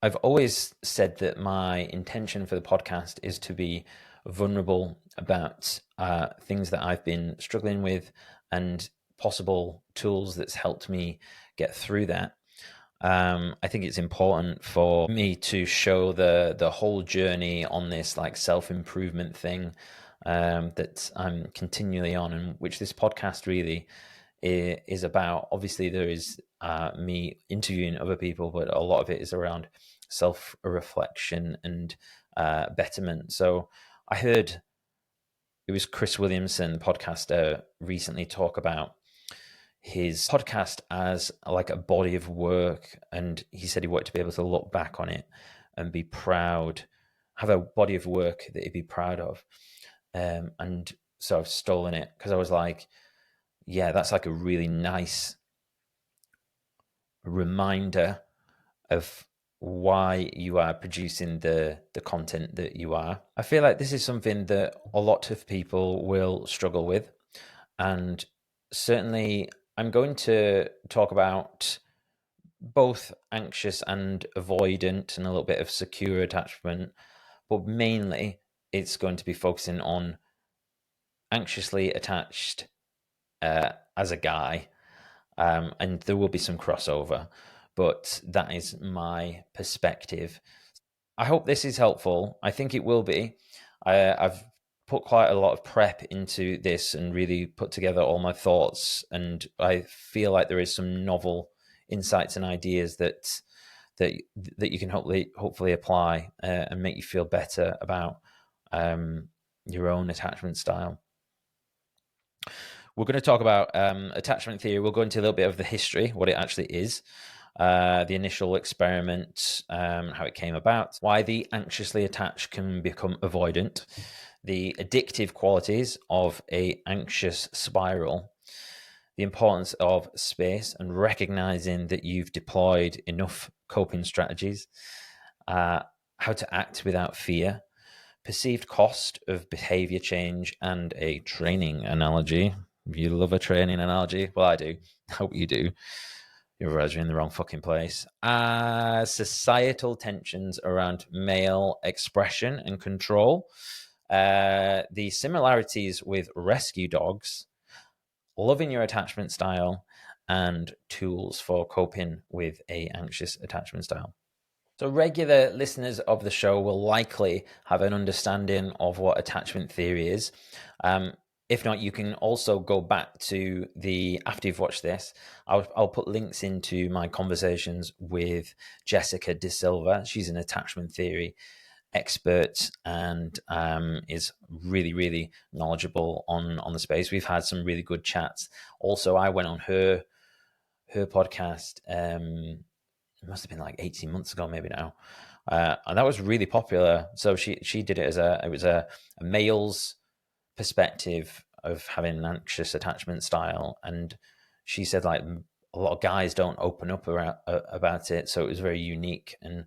I've always said that my intention for the podcast is to be vulnerable about things that I've been struggling with and possible tools that's helped me get through that. I think it's important for me to show the whole journey on this like self-improvement thing that I'm continually on, and which this podcast really is about. Obviously, there is me interviewing other people, but a lot of it is around self-reflection and betterment. So I heard it was Chris Williamson, the podcaster, recently talk about his podcast as like a body of work, and he said he wanted to be able to look back on it and be proud, have a body of work that he'd be proud of. And so I've stolen it because I was like, yeah, that's like a really nice reminder of why you are producing the content that you are. I feel like this is something that a lot of people will struggle with, and certainly I'm going to talk about both anxious and avoidant and a little bit of secure attachment, but mainly it's going to be focusing on anxiously attached as a guy, and there will be some crossover, but that is my perspective. I hope this is helpful. I think it will be. I've put quite a lot of prep into this and really put together all my thoughts, and I feel like there is some novel insights and ideas that you can hopefully apply and make you feel better about your own attachment style. We're going to talk about attachment theory. We'll go into a little bit of the history, what it actually is, the initial experiment, how it came about, why the anxiously attached can become avoidant, the addictive qualities of an anxious spiral, the importance of space and recognizing that you've deployed enough coping strategies, how to act without fear, perceived cost of behavior change, and a training analogy. You love a training analogy? Well, I do. I hope you do. You're in the wrong fucking place. Societal tensions around male expression and control. The similarities with rescue dogs, loving your attachment style, and tools for coping with an anxious attachment style. So regular listeners of the show will likely have an understanding of what attachment theory is. If not, you can also go back to after you've watched this, I'll put links into my conversations with Jessica De Silva. She's an attachment theory expert and is really, really knowledgeable on the space. We've had some really good chats. Also, I went on her podcast. It must have been like 18 months ago, maybe now. And that was really popular. So she did it it was a male's perspective of having an anxious attachment style. And she said like a lot of guys don't open up about it. So it was very unique. And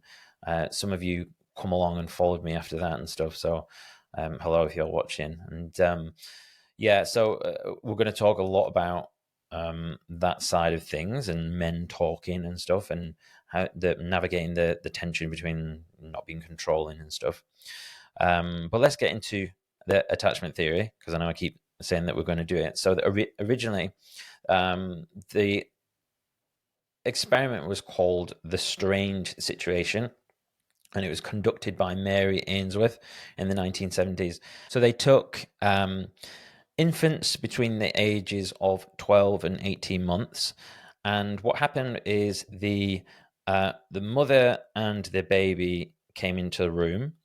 some of you come along and followed me after that and stuff. So hello if you're watching. And so we're going to talk a lot about that side of things and men talking and stuff, and how navigating the tension between not being controlling and stuff. But let's get into the attachment theory, because I know I keep saying that we're going to do it. So originally, the experiment was called the Strange Situation, and it was conducted by Mary Ainsworth in the 1970s. So they took infants between the ages of 12 and 18 months. And what happened is the mother and the baby came into the room.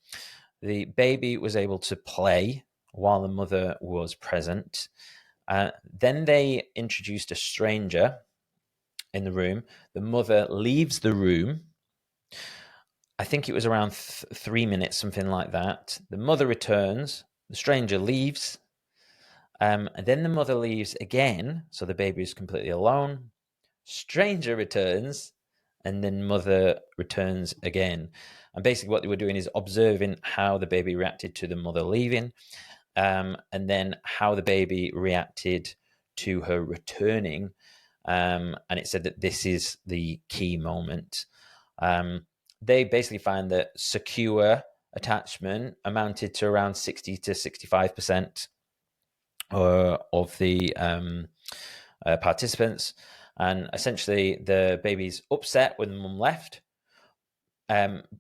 The baby was able to play while the mother was present. Then they introduced a stranger in the room. The mother leaves the room. I think it was around 3 minutes, something like that. The mother returns. The stranger leaves. And then the mother leaves again, so the baby is completely alone. Stranger returns, and then mother returns again. And basically what they were doing is observing how the baby reacted to the mother leaving, and then how the baby reacted to her returning. And it said that this is the key moment. they basically find that secure attachment amounted to around 60 to 65% of the participants. And essentially, the baby's upset when the mum left,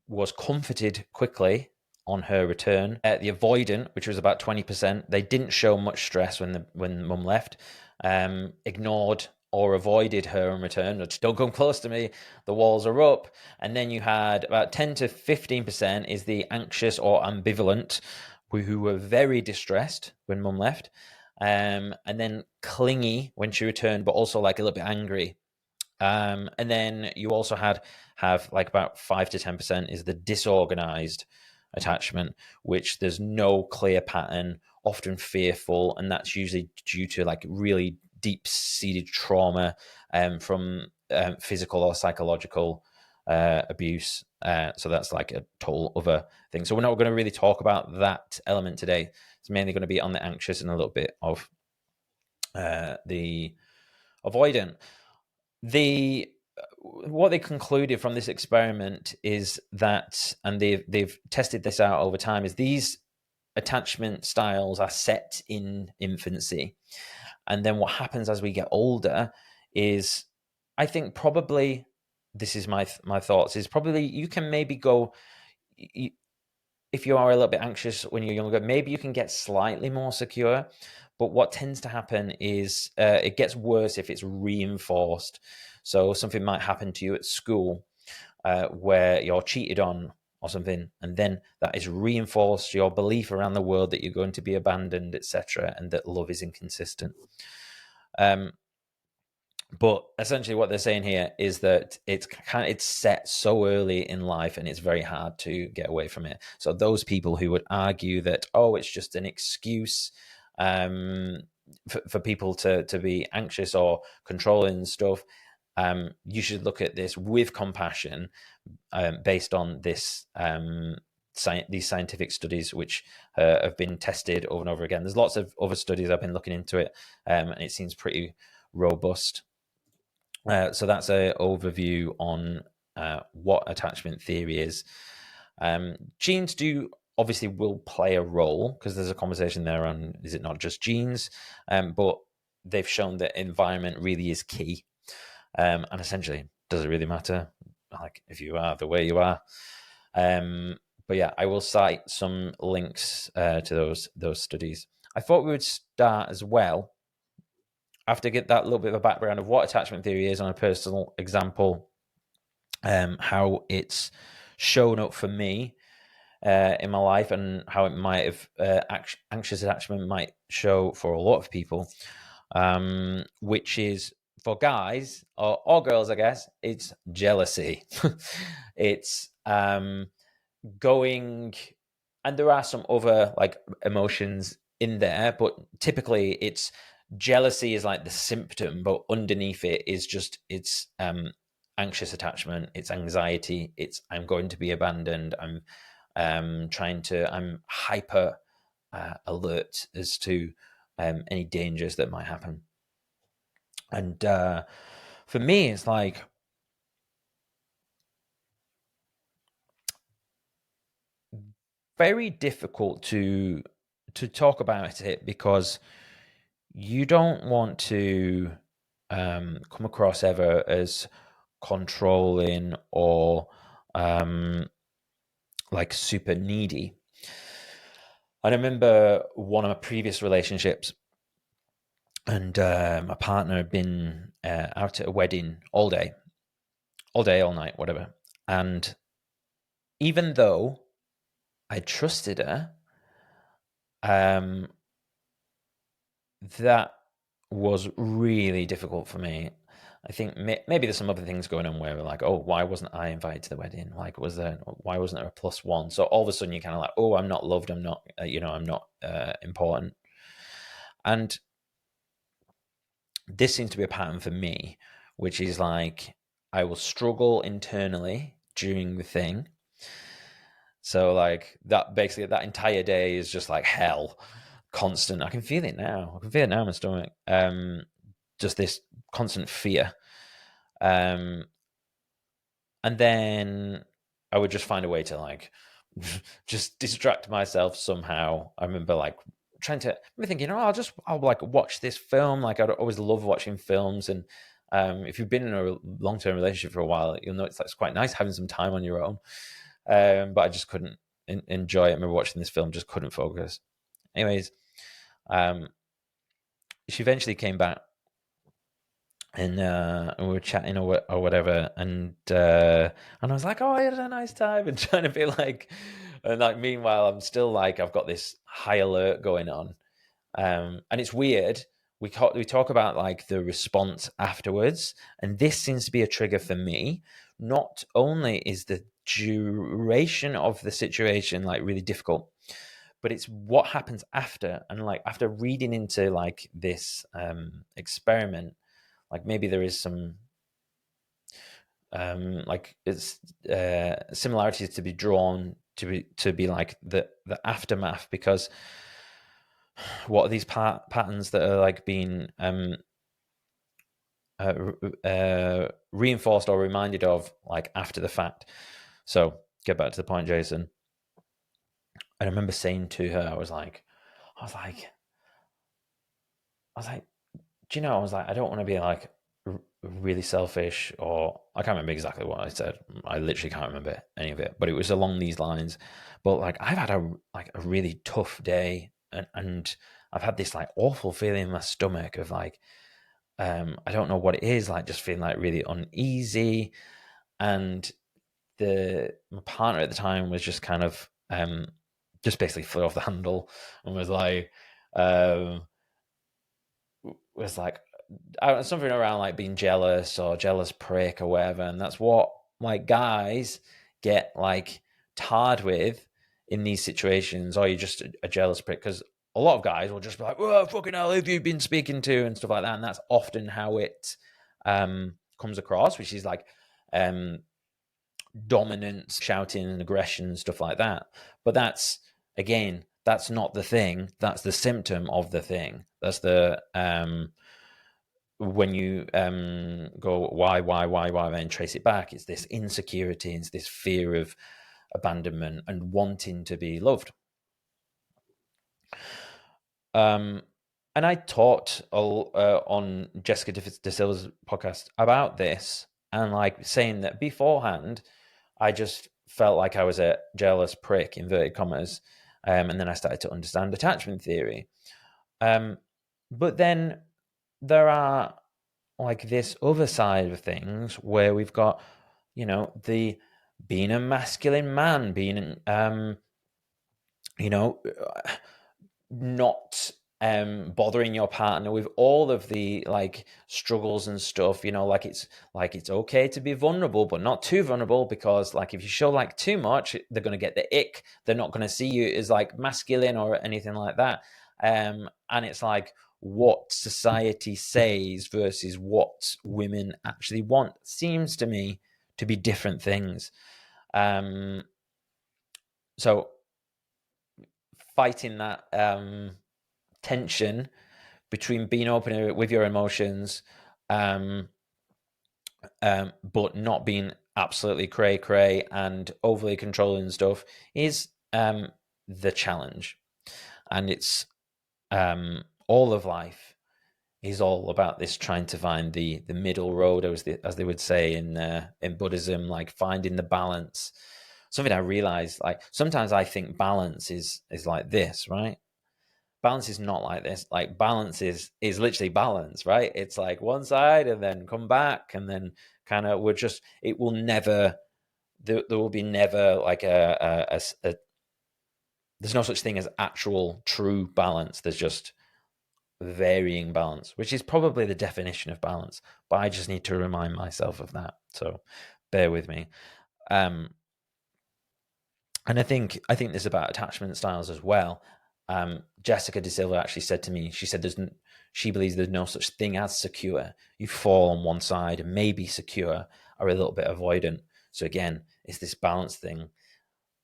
was comforted quickly on her return. The avoidant, which was about 20%, they didn't show much stress when mum left, ignored or avoided her on return. Just don't come close to me, the walls are up. And then you had about 10 to 15% is the anxious or ambivalent, who were very distressed when mum left, and then clingy when she returned, but also like a little bit angry. And then you also have like about 5 to 10% is the disorganized attachment, which there's no clear pattern, often fearful, and that's usually due to like really deep-seated trauma from physical or psychological abuse. So that's like a total other thing. So we're not going to really talk about that element today. It's mainly going to be on the anxious and a little bit of the avoidant. What they concluded from this experiment is that, and they've tested this out over time, is these attachment styles are set in infancy, and then what happens as we get older is, I think probably, this is my thoughts, is probably you can maybe go, if you are a little bit anxious when you're younger, maybe you can get slightly more secure. But what tends to happen is it gets worse if it's reinforced. So something might happen to you at school where you're cheated on or something, and then that is reinforced your belief around the world that you're going to be abandoned, etc., and that love is inconsistent. But essentially what they're saying here is that it's set so early in life and it's very hard to get away from it. So those people who would argue that, oh, it's just an excuse for people to be anxious or controlling stuff, you should look at this with compassion, based on this these scientific studies which have been tested over and over again. There's lots of other studies. I've been looking into it, and it seems pretty robust. So that's an overview on what attachment theory is. Genes obviously will play a role, because there's a conversation there on, is it not just genes? But they've shown that environment really is key. And essentially, does it really matter, like, if you are the way you are? But yeah, I will cite some links to those studies. I thought we would start as well, after get that little bit of a background of what attachment theory is on a personal example, how it's shown up for me in my life, and how it might have anxious attachment might show for a lot of people, which is, for guys or girls, I guess, it's jealousy. It's going, and there are some other like emotions in there, but typically it's jealousy is like the symptom, but underneath it is just, it's anxious attachment, it's anxiety, it's I'm going to be abandoned, I'm hyper alert as to any dangers that might happen. And for me, it's like, very difficult to talk about it, because you don't want to come across ever as controlling or like super needy. I remember one of my previous relationships, and my partner had been out at a wedding all day, all night, whatever. And even though I trusted her, that was really difficult for me. I think maybe there's some other things going on where we're like, oh, why wasn't I invited to the wedding? Like, why wasn't there a plus one? So all of a sudden you're kind of like, oh, I'm not loved. I'm not, I'm not important. And this seems to be a pattern for me, which is like, I will struggle internally during the thing. So like that, basically that entire day is just like hell, constant. I can feel it now. I can feel it now in my stomach. Just this constant fear. And then I would just find a way to like just distract myself somehow. I remember like thinking, oh, I'll like watch this film. Like I'd always love watching films, and if you've been in a long-term relationship for a while, you'll know it's quite nice having some time on your own. But I just couldn't enjoy it. I remember watching this film, just couldn't focus. Anyways, she eventually came back, and we were chatting or whatever, and I was like, oh, I had a nice time, and trying to be like, and like meanwhile I'm still like, I've got this high alert going on, and it's weird. We talk about like the response afterwards, and this seems to be a trigger for me. Not only is the duration of the situation like really difficult, but it's what happens after. And like after reading into like this experiment, like maybe there is some like it's similarities to be drawn to be like the aftermath, because what are these patterns that are like being reinforced or reminded of like after the fact. So get back to the point, Jason. I remember saying to her, I was like, do you know, I was like, I don't want to be like really selfish, or I can't remember exactly what I said. I literally can't remember any of it, but it was along these lines. But like, I've had a really tough day, and I've had this like awful feeling in my stomach of like, I don't know what it is, like just feeling like really uneasy. And my partner at the time was just kind of just basically flew off the handle and was like, um, was like something around like being jealous or jealous prick or whatever. And that's what like guys get like tarred with in these situations. Or you're just a jealous prick, because a lot of guys will just be like, "Oh, fucking hell, who have you been speaking to?" and stuff like that. And that's often how it comes across, which is like dominance, shouting and aggression, stuff like that. But that's, again, that's not the thing. That's the symptom of the thing. That's the when you go why, and trace it back, it's this insecurity, it's this fear of abandonment and wanting to be loved. And I taught on Jessica De Silva's podcast about this, and like saying that beforehand, I just felt like I was a jealous prick, inverted commas, and then I started to understand attachment theory. But then there are like this other side of things where we've got, the being a masculine man, being, not bothering your partner with all of the like struggles and stuff, like it's okay to be vulnerable, but not too vulnerable, because like if you show like too much, they're going to get the ick. They're not going to see you as like masculine or anything like that. And it's like what society says versus what women actually want seems to me to be different things. So fighting that tension between being open with your emotions, but not being absolutely cray cray and overly controlling stuff is the challenge. And it's all of life is all about this, trying to find the middle road, as they would say in Buddhism, like finding the balance. Something I realized, like sometimes I think balance is like this, right? Balance is not like this. Like balance is literally balance, right? It's like one side and then come back, and then kind of it will never, there will be never like a there's no such thing as actual true balance. There's just varying balance, which is probably the definition of balance, but I just need to remind myself of that. So bear with me. And I think this is about attachment styles as well. Jessica De Silva actually said to me, she said she believes there's no such thing as secure. You fall on one side and maybe secure or a little bit avoidant. So again, it's this balance thing.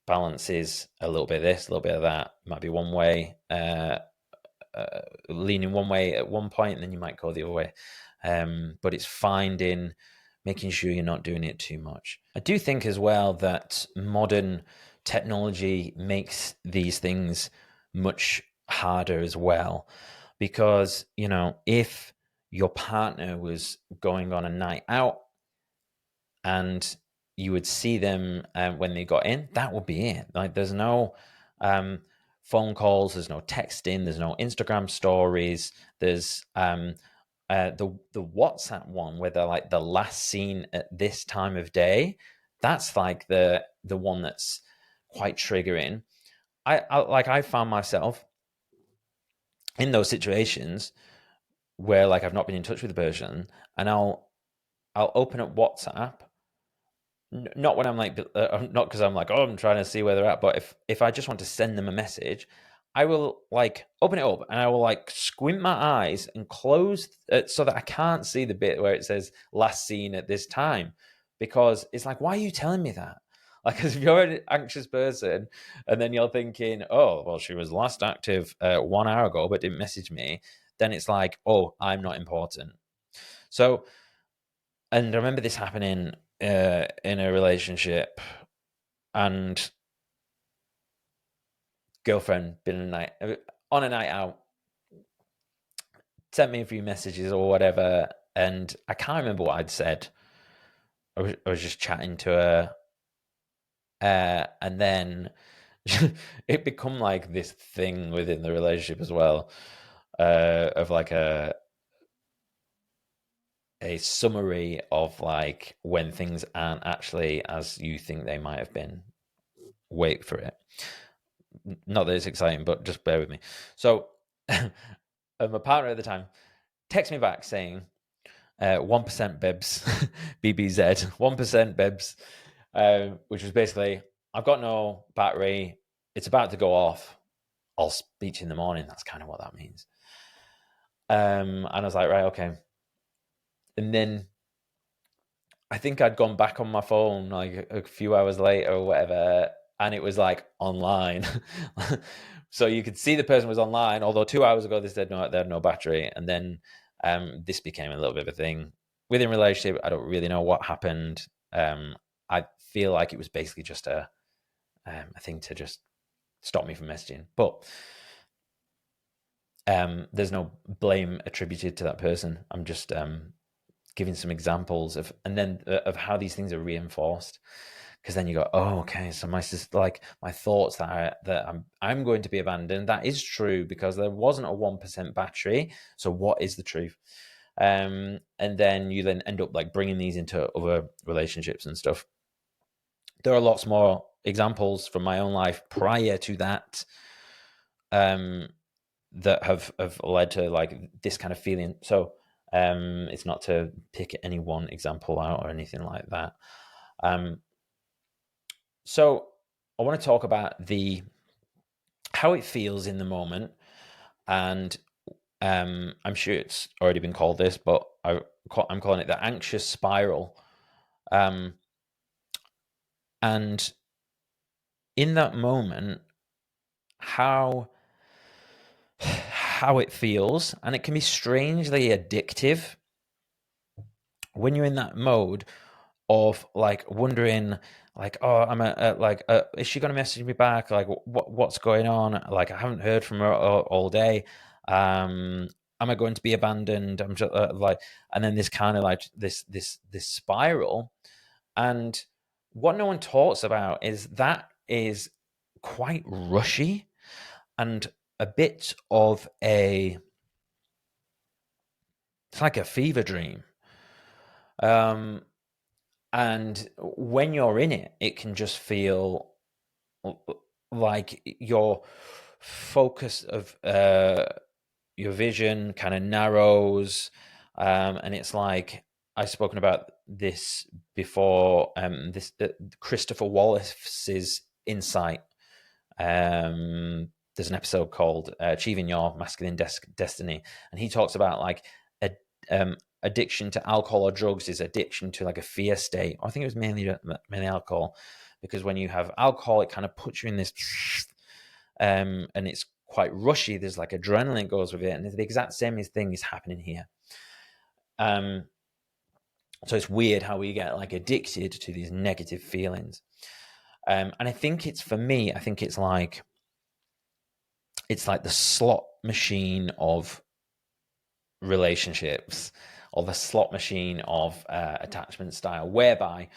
Balance is a little bit of this, a little bit of that. It might be one way, leaning one way at one point, and then you might go the other way. But it's finding making sure you're not doing it too much. I do think as well that modern technology makes these things much harder as well, because, you know, if your partner was going on a night out and you would see them when they got in, that would be it. Like, there's no phone calls, there's no texting, there's no Instagram stories, there's the WhatsApp one where they're like the last seen at this time of day. That's like the one that's quite triggering. I found myself in those situations where, like, I've not been in touch with the person, and I'll open up WhatsApp. Not when I'm like, not because I'm like, oh, I'm trying to see where they're at, but if I just want to send them a message, I will like open it up and I will like squint my eyes and close so that I can't see the bit where it says last seen at this time, because it's like, why are you telling me that? Like, if you're an anxious person and then you're thinking, oh, well, she was last active 1 hour ago but didn't message me, then it's like, oh, I'm not important. So, and I remember this happening in a relationship, and girlfriend been on a night out, sent me a few messages or whatever, and I can't remember what I'd said. I was just chatting to her, and then it become like this thing within the relationship as well, of like a summary of like when things aren't actually as you think they might have been. Wait for it. Not that it's exciting, but just bear with me. So, my partner at the time texted me back saying, 1% bibs, BBZ, 1% bibs, which was basically, I've got no battery, it's about to go off, I'll speak to you in the morning. That's kind of what that means. And I was like, right, okay. And then I think I'd gone back on my phone like a few hours later or whatever, and it was like online. So you could see the person was online, although 2 hours ago they said no, they had no battery. And then this became a little bit of a thing within relationship. I don't really know what happened. I feel like it was basically just a thing to just stop me from messaging. But there's no blame attributed to that person. I'm just giving some examples of, and then of how these things are reinforced. Because then you go, oh, okay, so my sister, like my thoughts that I'm going to be abandoned, that is true because there wasn't a 1% battery. So what is the truth? And then you then end up like bringing these into other relationships and stuff. There are lots more examples from my own life prior to that, that have led to like this kind of feeling. So it's not to pick any one example out or anything like that. So I want to talk about how it feels in the moment, and I'm sure it's already been called this, but I'm calling it the anxious spiral. And in that moment, how it feels, and it can be strangely addictive when you're in that mode of like wondering, like, oh, is she going to message me back? Like, what's going on? Like, I haven't heard from her all day. Am I going to be abandoned? I'm just like, and then this kind of like this spiral. And what no one talks about is that is quite rushy and a bit of it's like a fever dream. And when you're in it, it can just feel like your focus of your vision kind of narrows, and it's like, I've spoken about this before. This Christopher Wallace's insight. There's an episode called "Achieving Your Masculine Destiny," and he talks about like addiction to alcohol or drugs is addiction to like a fear state. I think it was mainly alcohol, because when you have alcohol, it kind of puts you in this, and it's quite rushy. There's like adrenaline goes with it, and the exact same thing is happening here. So it's weird how we get like addicted to these negative feelings. And I think it's, for me, I think it's like the slot machine of relationships, or the slot machine of attachment style, whereby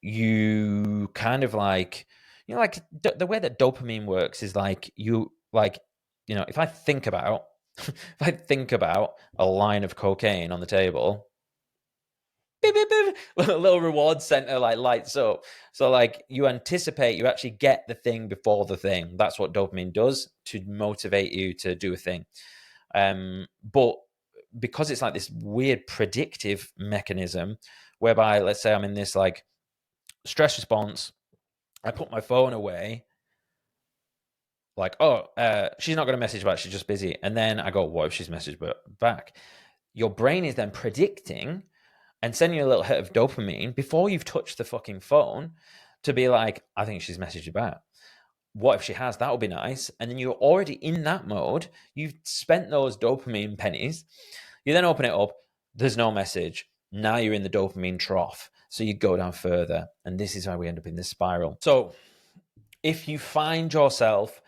you kind of like, like the way that dopamine works is like, if I think about a line of cocaine on the table, beep, beep, beep, a little reward center like lights up. So like you anticipate, you actually get the thing before the thing. That's what dopamine does to motivate you to do a thing. But because it's like this weird predictive mechanism, whereby, let's say I'm in this like stress response, I put my phone away, like, she's not going to message back, she's just busy. And then I go, what if she's messaged back? Your brain is then predicting and sending you a little hit of dopamine before you've touched the fucking phone to be like, I think she's messaged you back. What if she has? That would be nice. And then you're already in that mode. You've spent those dopamine pennies. You then open it up. There's no message. Now you're in the dopamine trough. So you go down further. And this is how we end up in this spiral. So if you find yourself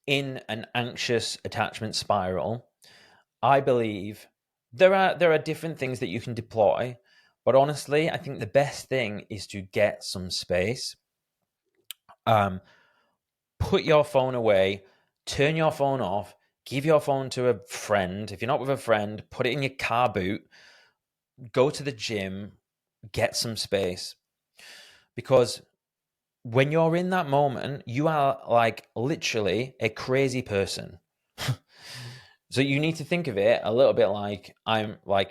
in an anxious attachment spiral, I believe there are different things that you can deploy. But honestly, I think the best thing is to get some space. Put your phone away, turn your phone off, give your phone to a friend. If you're not with a friend, put it in your car boot, go to the gym, get some space. Because when you're in that moment, you are like literally a crazy person. So you need to think of it a little bit like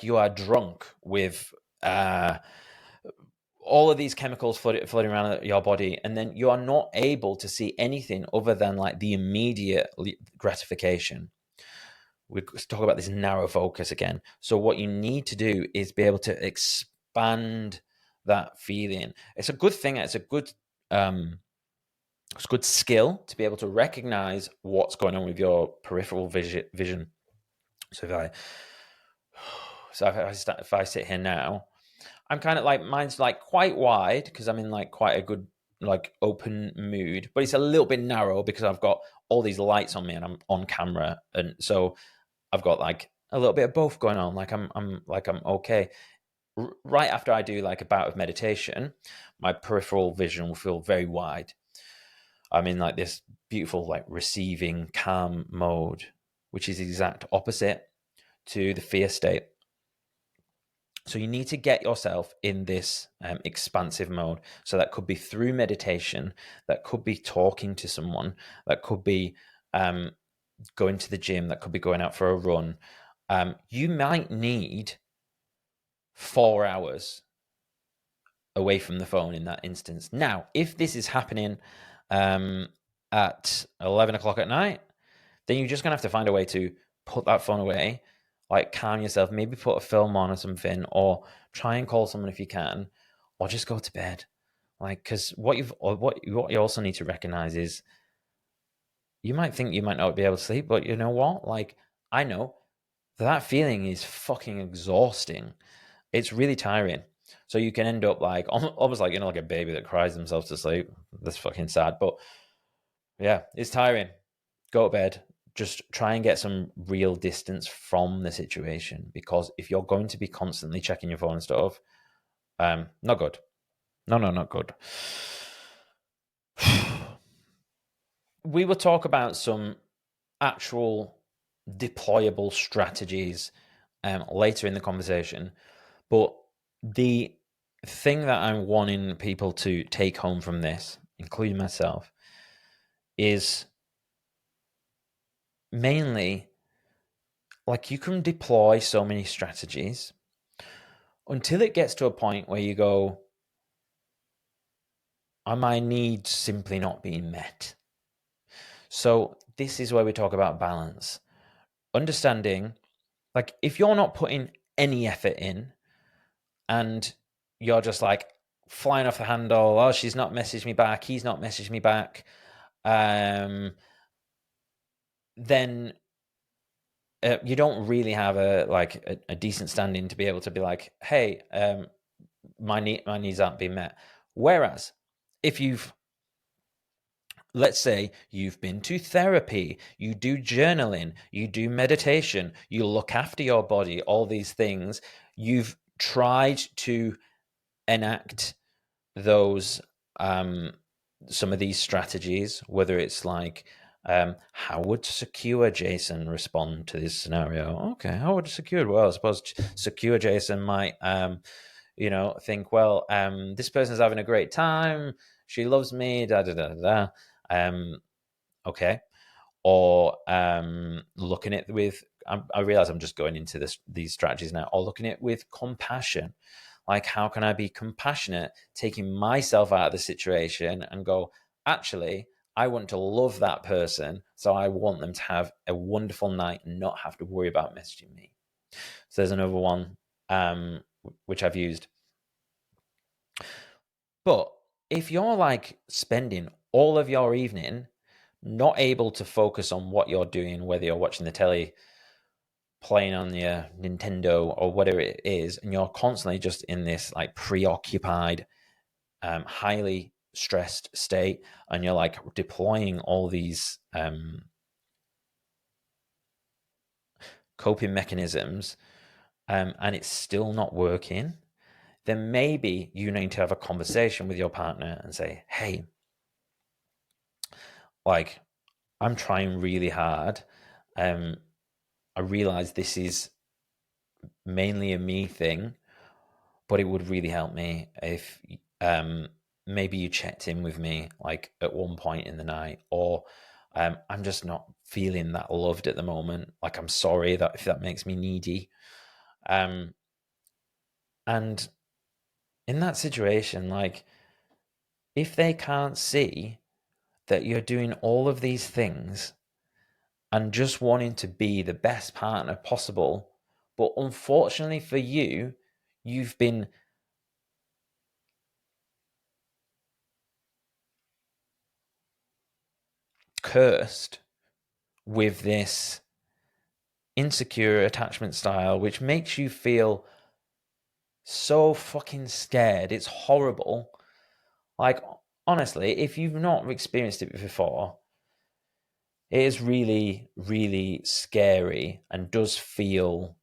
you are drunk with all of these chemicals floating around your body, and then you are not able to see anything other than like the immediate gratification. We talk about this narrow focus again. So what you need to do is be able to expand that feeling. It's a good thing. It's a good skill to be able to recognize what's going on with your peripheral vision. So if I sit here now, I'm kind of like, mine's like quite wide because I'm in like quite a good like open mood, but it's a little bit narrow because I've got all these lights on me and I'm on camera, and so I've got like a little bit of both going on. Like I'm okay. Right after I do like a bout of meditation, my peripheral vision will feel very wide. I'm in like this beautiful like receiving calm mode, which is the exact opposite to the fear state. So you need to get yourself in this expansive mode. So that could be through meditation, that could be talking to someone, that could be going to the gym, that could be going out for a run. You might need 4 hours away from the phone in that instance. Now, if this is happening at 11 o'clock at night, then you're just going to have to find a way to put that phone away, like calm yourself, maybe put a film on or something, or try and call someone if you can, or just go to bed. Like, because what you also need to recognize is you might think you might not be able to sleep, but you know what? Like, I know that feeling is fucking exhausting. It's really tiring. So you can end up like almost like, like a baby that cries themselves to sleep. That's fucking sad. But yeah, it's tiring. Go to bed. Just try and get some real distance from the situation, because if you're going to be constantly checking your phone and stuff, not good. No, not good. We will talk about some actual deployable strategies later in the conversation, but the thing that I'm wanting people to take home from this, including myself, is mainly like you can deploy so many strategies until it gets to a point where you go, are my needs simply not being met? So this is where we talk about balance. Understanding, like, if you're not putting any effort in and you're just like flying off the handle, oh, she's not messaged me back, he's not messaged me back, then you don't really have a decent standing to be able to be like, hey, my needs aren't being met. Whereas if you've, let's say you've been to therapy, you do journaling, you do meditation, you look after your body, all these things, you've tried to enact those some of these strategies, whether it's like how would secure Jason respond to this scenario? Okay, how would secure? Well, I suppose secure Jason might think, well, this person's having a great time, she loves me, da da da da. Okay. Or looking at it with, I realize I'm just going into these strategies now, or looking at it with compassion. Like, how can I be compassionate, taking myself out of the situation and go, actually, I want to love that person, so I want them to have a wonderful night and not have to worry about messaging me. So there's another one which I've used. But if you're like spending all of your evening not able to focus on what you're doing, whether you're watching the telly, playing on your Nintendo, or whatever it is, and you're constantly just in this like preoccupied, highly stressed state, and you're like deploying all these coping mechanisms, and it's still not working, then maybe you need to have a conversation with your partner and say, hey, like, I'm trying really hard. I realize this is mainly a me thing, but it would really help me if maybe you checked in with me like at one point in the night, or I'm just not feeling that loved at the moment. Like, I'm sorry that if that makes me needy. And in that situation, like, if they can't see that you're doing all of these things and just wanting to be the best partner possible, but unfortunately for you, you've been cursed with this insecure attachment style, which makes you feel so fucking scared. It's horrible. Like, honestly, if you've not experienced it before, it is really, really scary and does feel,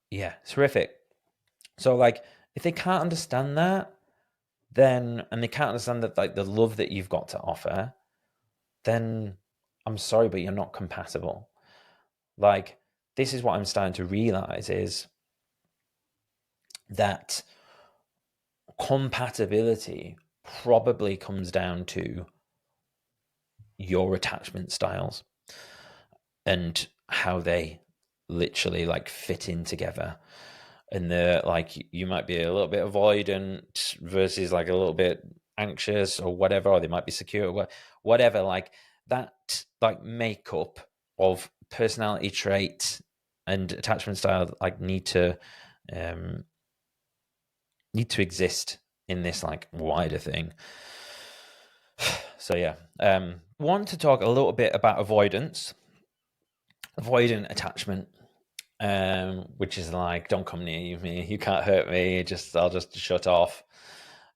yeah, it's horrific. So, like, if they can't understand that, then, and they can't understand that, like, the love that you've got to offer, then I'm sorry, but you're not compatible. Like, this is what I'm starting to realize is that compatibility probably comes down to your attachment styles and how they literally like fit in together. And the like, you might be a little bit avoidant versus like a little bit anxious or whatever, or they might be secure, whatever. Like, that like makeup of personality trait and attachment style like need to exist in this like wider thing. So yeah, want to talk a little bit about avoidant attachment, which is like, don't come near me, you can't hurt me, I'll just shut off.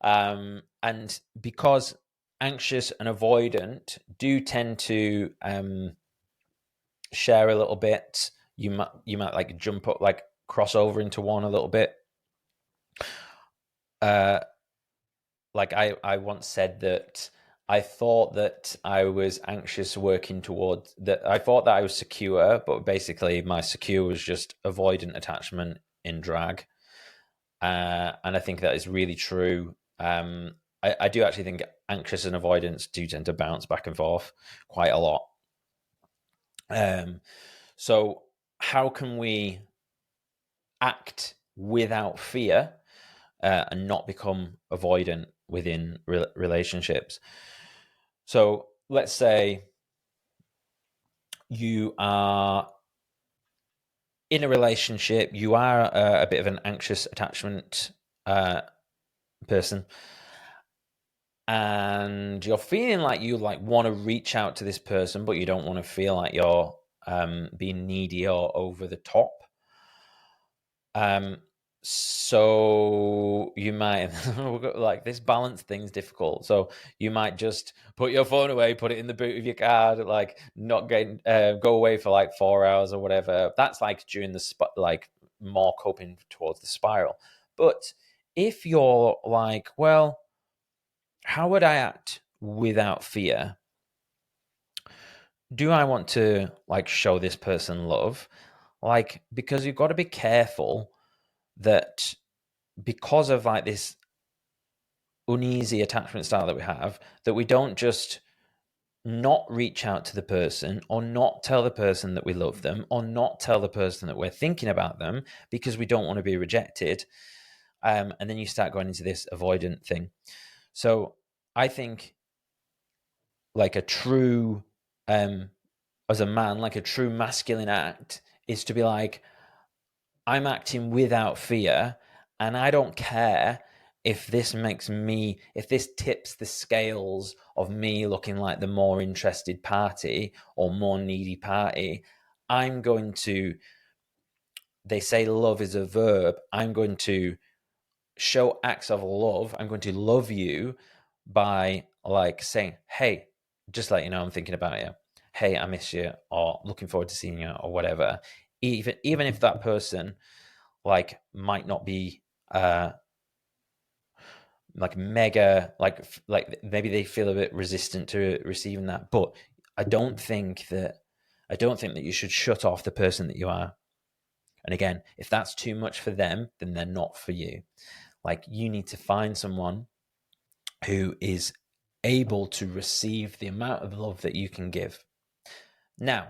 And because anxious and avoidant do tend to share a little bit, you might like jump up, like cross over into one a little bit. Like, I once said that I thought that I was anxious working towards that. I thought that I was secure, but basically my secure was just avoidant attachment in drag. And I think that is really true. I do actually think anxious and avoidance do tend to bounce back and forth quite a lot. So how can we act without fear and not become avoidant within relationships? So let's say you are in a relationship, you are a bit of an anxious attachment person, and you're feeling like you like want to reach out to this person, but you don't want to feel like you're being needy or over the top. So you might like, this balance thing's difficult. So you might just put your phone away, put it in the boot of your car, like not getting go away for like 4 hours or whatever. That's like during the like more coping towards the spiral. But if you're like, well, how would I act without fear? Do I want to like show this person love? Like, because you've got to be careful that, because of like this uneasy attachment style that we have, that we don't just not reach out to the person, or not tell the person that we love them, or not tell the person that we're thinking about them because we don't want to be rejected. And then you start going into this avoidant thing. So I think like a true, as a man, like a true masculine act is to be like, I'm acting without fear, and I don't care if this tips the scales of me looking like the more interested party or more needy party. I'm going to, they say love is a verb. I'm going to show acts of love. I'm going to love you by like saying, hey, just let you know I'm thinking about you. Hey, I miss you, or looking forward to seeing you, or whatever. Even if that person like might not be like mega like maybe they feel a bit resistant to receiving that, but I don't think that you should shut off the person that you are. And again, if that's too much for them, then they're not for you. Like, you need to find someone who is able to receive the amount of love that you can give. Now,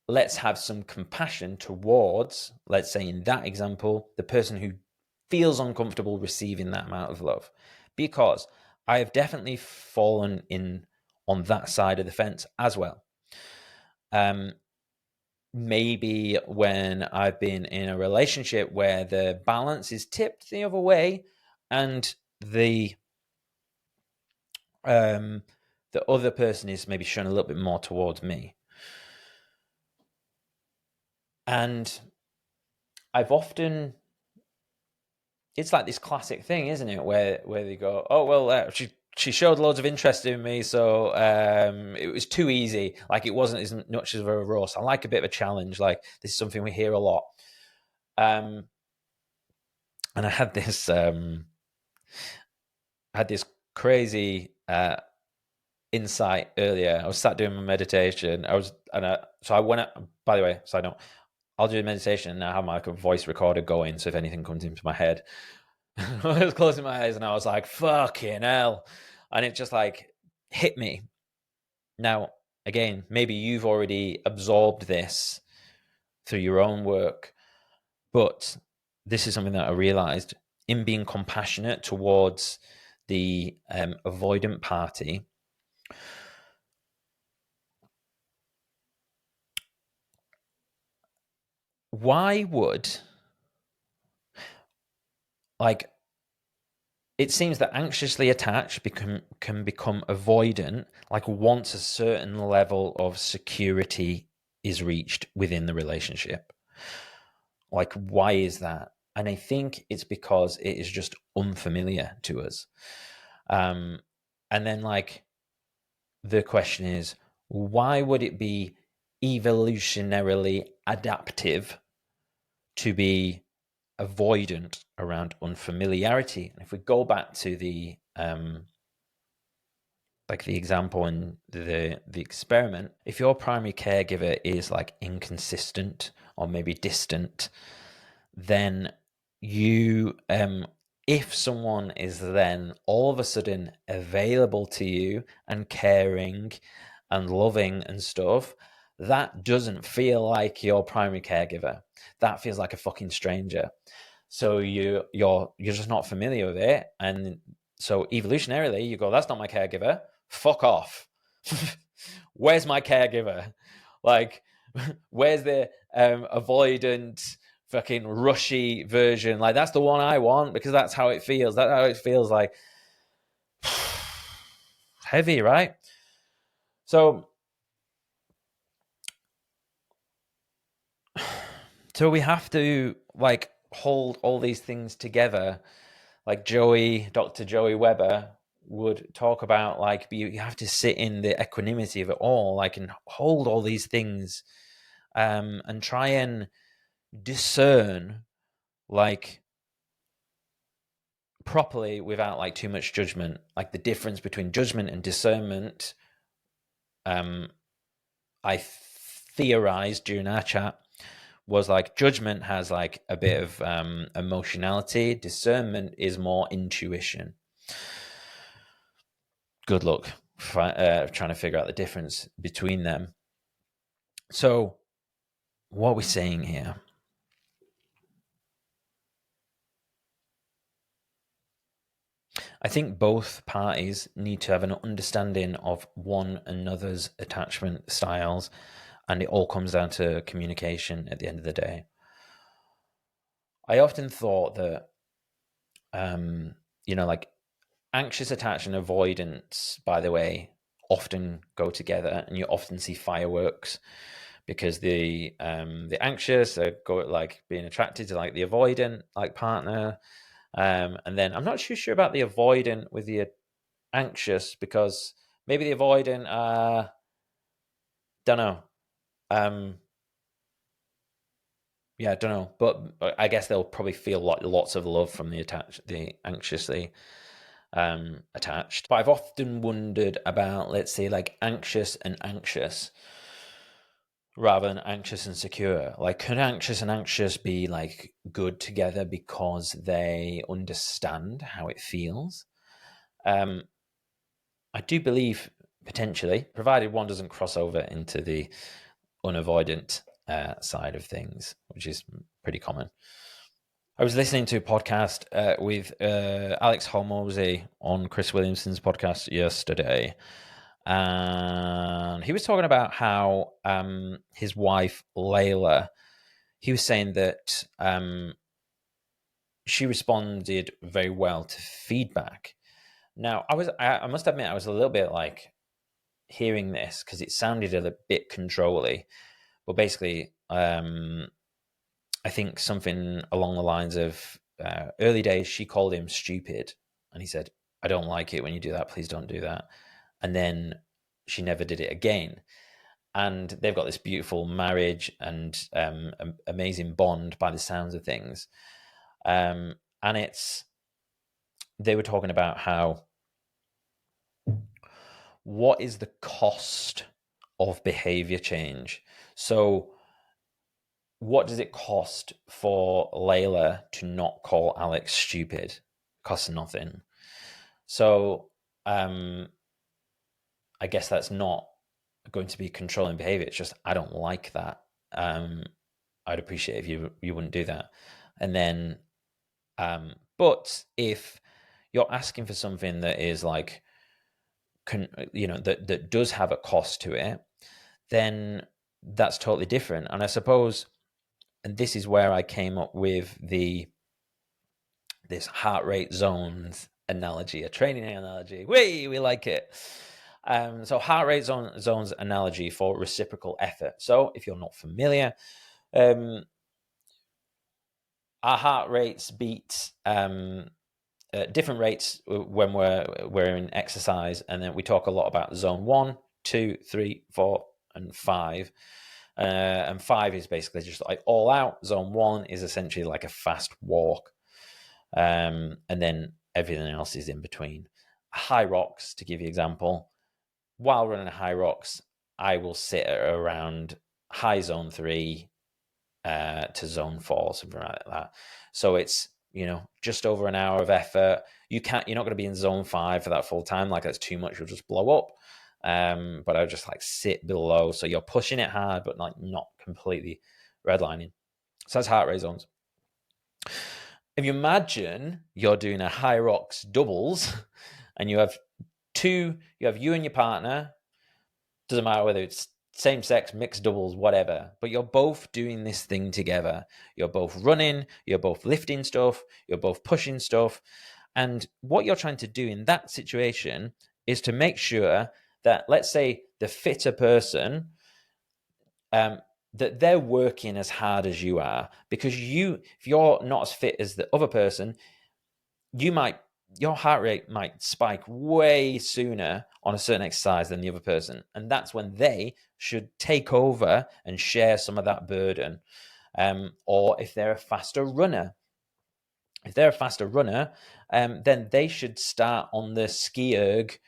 let's have some compassion towards, let's say in that example, the person who feels uncomfortable receiving that amount of love. Because I have definitely fallen in on that side of the fence as well. Maybe when I've been in a relationship where the balance is tipped the other way, and the other person is maybe shown a little bit more towards me. And I've often, it's like this classic thing, isn't it, where they go, oh well, she showed loads of interest in me, so it was too easy. Like, it wasn't as much of a roast. I like a bit of a challenge. Like, this is something we hear a lot. And I had this crazy insight earlier. I was sat doing my meditation. So I went out, by the way, so I don't, I'll do a meditation and I have my voice recorder going, so if anything comes into my head. I was closing my eyes and I was like, fucking hell. And it just like hit me. Now, again, maybe you've already absorbed this through your own work, but this is something that I realized in being compassionate towards the avoidant party. Why would, like, it seems that anxiously attached can become avoidant, like once a certain level of security is reached within the relationship. Like, why is that? And I think it's because it is just unfamiliar to us. And then, like, the question is, why would it be evolutionarily adaptive to be avoidant around unfamiliarity? And if we go back to the like the example in the experiment, if your primary caregiver is like inconsistent or maybe distant, then you if someone is then all of a sudden available to you and caring and loving and stuff, that doesn't feel like your primary caregiver. That feels like a fucking stranger. So you're just not familiar with it, and so evolutionarily you go, that's not my caregiver. Fuck off. Where's my caregiver? Like, where's the avoidant, fucking rushy version? Like, that's the one I want, because that's how it feels. That's how it feels, like heavy, right? So So we have to like hold all these things together. Like Dr. Joey Weber would talk about, like you have to sit in the equanimity of it all, like, and hold all these things, and try and discern like properly without like too much judgment. Like the difference between judgment and discernment, I theorized during our chat, was like judgment has like a bit of emotionality. Discernment is more intuition. Good luck trying to figure out the difference between them. So what are we saying here? I think both parties need to have an understanding of one another's attachment styles, and it all comes down to communication at the end of the day. I often thought that, like anxious attachment and avoidance, by the way, often go together, and you often see fireworks because the anxious are like being attracted to like the avoidant like partner, and then I'm not too sure about the avoidant with the anxious, because maybe the avoidant don't know, yeah, I don't know, but I guess they'll probably feel lots of love from the anxiously attached. But I've often wondered about, let's say, like anxious and anxious rather than anxious and secure. Like, could anxious and anxious be like good together because they understand how it feels? I do believe potentially, provided one doesn't cross over into the unavoidant side of things, which is pretty common. I was listening to a podcast with Alex Hormozy on Chris Williamson's podcast yesterday, and he was talking about how his wife Layla, he was saying that she responded very well to feedback. Now, I must admit, I was a little bit like hearing this because it sounded a bit controlly, but basically, I think something along the lines of early days, she called him stupid. And he said, I don't like it when you do that. Please don't do that. And then she never did it again. And they've got this beautiful marriage and amazing bond by the sounds of things. And they were talking about how, what is the cost of behavior change? So, what does it cost for Layla to not call Alex stupid? It costs nothing. So I guess that's not going to be controlling behavior. It's just, I don't like that. I'd appreciate if you wouldn't do that. And then, but if you're asking for something that is like, that does have a cost to it, then that's totally different. And I suppose, and this is where I came up with this heart rate zones analogy, a training analogy. We like it. So heart rate zones analogy for reciprocal effort. So if you're not familiar, our heart rates beat different rates when we're in exercise, and then we talk a lot about zone 1, 2, 3, 4, and 5. And 5 is basically just like all out. Zone 1 is essentially like a fast walk. And then everything else is in between. High rocks, to give you an example, while running high rocks, I will sit at around high zone 3 to zone 4, something like that. So it's, just over an hour of effort. You're not going to be in zone 5 for that full time. Like, that's too much. You'll just blow up. But I just like sit below. So you're pushing it hard, but like not completely redlining. So that's heart rate zones. If you imagine you're doing a high rocks doubles and you have you and your partner, doesn't matter whether it's same sex, mixed doubles, whatever, but you're both doing this thing together. You're both running, you're both lifting stuff, you're both pushing stuff. And what you're trying to do in that situation is to make sure that, let's say, the fitter person that they're working as hard as you are, because if you're not as fit as the other person, your heart rate might spike way sooner on a certain exercise than the other person. And that's when they should take over and share some of that burden. Or if they're a faster runner, then they should start on the ski erg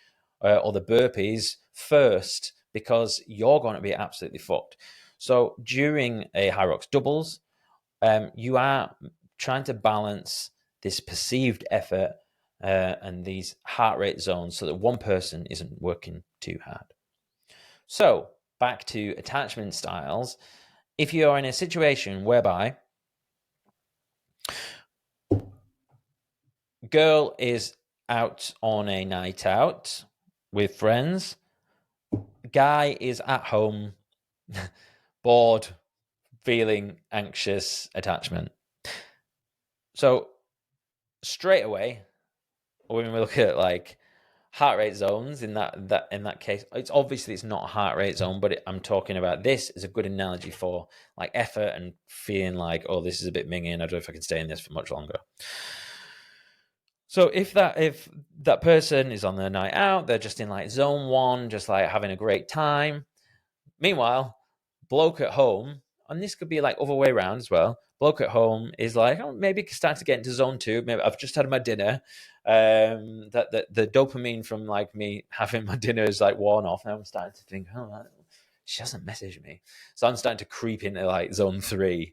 or the burpees first, because you're going to be absolutely fucked. So during a high rocks doubles, you are trying to balance this perceived effort and these heart rate zones so that one person isn't working too hard. So back to attachment styles. If you're in a situation whereby girl is out on a night out with friends, guy is at home bored, feeling anxious attachment. So straight away, when we look at like heart rate zones in that case, it's not a heart rate zone, but I'm talking about this as a good analogy for like effort and feeling like, oh, this is a bit minging, I don't know if I can stay in this for much longer. So if that person is on their night out, they're just in like zone 1, just like having a great time. Meanwhile, bloke at home, and this could be like other way around as well. Bloke at home is like, oh, maybe start to get into zone 2. Maybe I've just had my dinner. That the dopamine from like me having my dinner is like worn off. Now I'm starting to think, oh, she hasn't messaged me, so I'm starting to creep into like zone 3.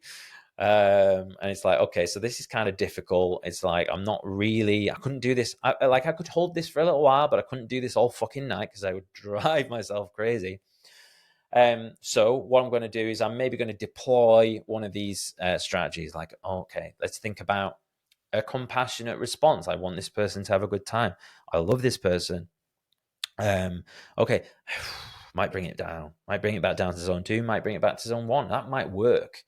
And it's like, okay, so this is kind of difficult. It's like I couldn't do this. I could hold this for a little while, but I couldn't do this all fucking night because I would drive myself crazy. So what I'm going to do is I'm maybe going to deploy one of these strategies. Like, okay, let's think about a compassionate response. I want this person to have a good time. I love this person. Okay, might bring it down. Might bring it back down to zone 2. Might bring it back to zone 1. That might work.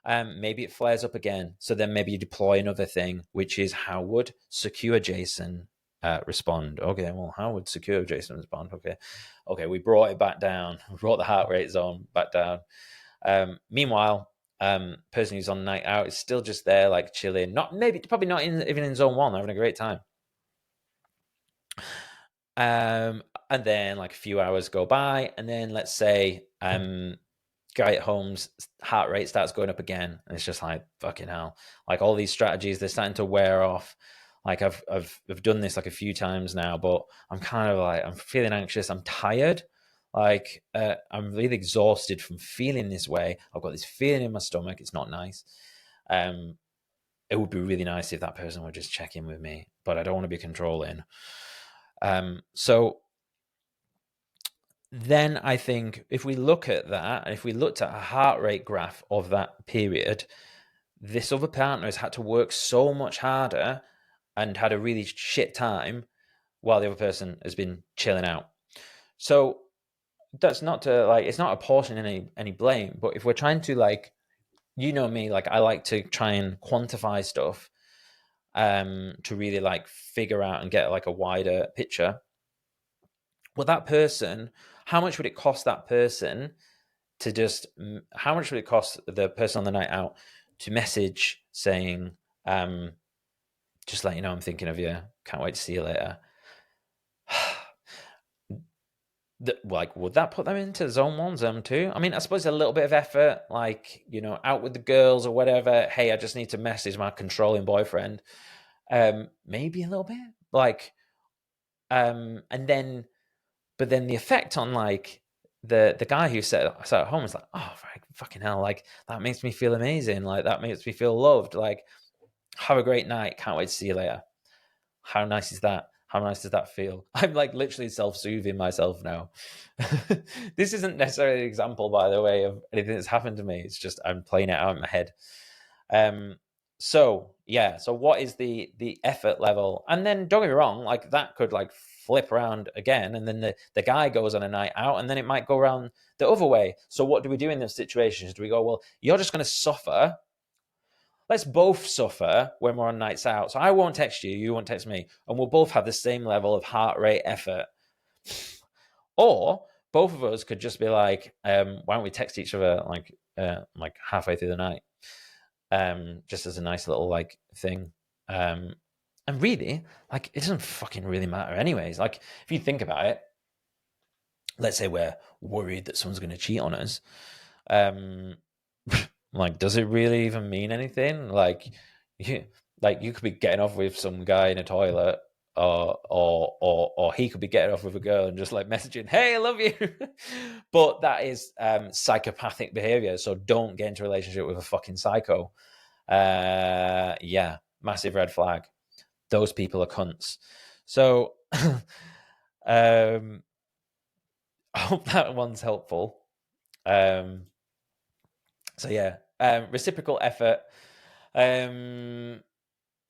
Maybe it flares up again. So then maybe you deploy another thing, which is how would secure Jason respond? Okay, well, how would secure Jason respond? Okay, we brought it back down. We brought the heart rate zone back down. Meanwhile, person who's on night out is still just there, like chilling. Probably not even in zone 1, having a great time. And then like a few hours go by, and then let's say guy at home's heart rate starts going up again, and it's just like, fucking hell, like all these strategies, they're starting to wear off. Like I've done this like a few times now, but I'm kind of like, I'm feeling anxious, I'm tired, like I'm really exhausted from feeling this way. I've got this feeling in my stomach, it's not nice. It would be really nice if that person would just check in with me, but I don't want to be controlling. So then I think if we look at that, and if we looked at a heart rate graph of that period, this other partner has had to work so much harder and had a really shit time while the other person has been chilling out. So that's not to like, it's not apportioning any blame, but if we're trying to like, you know me, like I like to try and quantify stuff to really like figure out and get like a wider picture. Well, that person, how much would it cost that person how much would it cost the person on the night out to message saying, just let you know I'm thinking of you, can't wait to see you later? Like, would that put them into zone 1, zone 2? I mean, I suppose a little bit of effort, like, you know, out with the girls or whatever. Hey, I just need to message my controlling boyfriend. Maybe a little bit, like, and then, but then the effect on like the guy who sat at home was like, oh, fucking hell, like that makes me feel amazing, like that makes me feel loved, like have a great night, can't wait to see you later. How nice is that? How nice does that feel? I'm like literally self-soothing myself now. This isn't necessarily an example, by the way, of anything that's happened to me. It's just I'm playing it out in my head. So what is the effort level? And then don't get me wrong, like that could like flip around again, and then the guy goes on a night out, and then it might go around the other way. So what do we do in those situations? Do we go, well, you're just going to suffer, let's both suffer when we're on nights out, so I won't text you, you won't text me, and we'll both have the same level of heart rate effort? Or both of us could just be like, why don't we text each other like halfway through the night, just as a nice little like thing. And really, like, it doesn't fucking really matter anyways. Like, if you think about it, let's say we're worried that someone's going to cheat on us. Like, does it really even mean anything? Like, you could be getting off with some guy in a toilet, or he could be getting off with a girl and just like messaging, "Hey, I love you." But that is psychopathic behavior. So don't get into a relationship with a fucking psycho. Yeah, massive red flag. Those people are cunts. So I hope that one's helpful. So yeah, reciprocal effort.